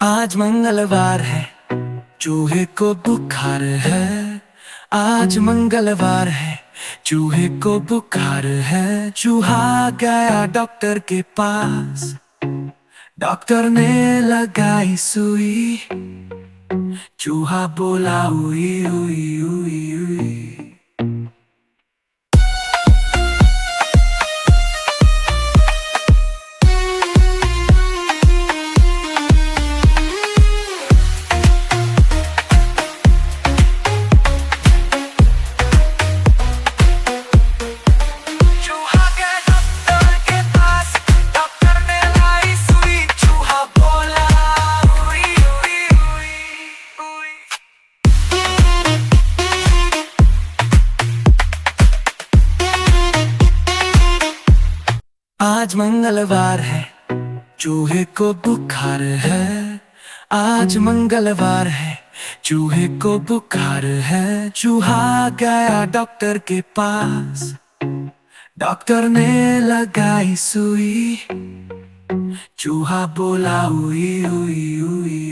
आज मंगलवार है, चूहे को बुखार है। आज मंगलवार है, चूहे को बुखार है। चूहा गया डॉक्टर के पास, डॉक्टर ने लगाई सुई। चूहा बोला उई उई उई उई। चूहा गया डॉक्टर के पास, डॉक्टर ने लाई सुई। चूहा बोला उई उई उई उई। आज मंगलवार है, चूहे को बुखार है। आज मंगलवार है, चूहे को बुखार है। चूहा गया डॉक्टर के पास, डॉक्टर ने लगाई सुई। चूहा बोला उई उई उई।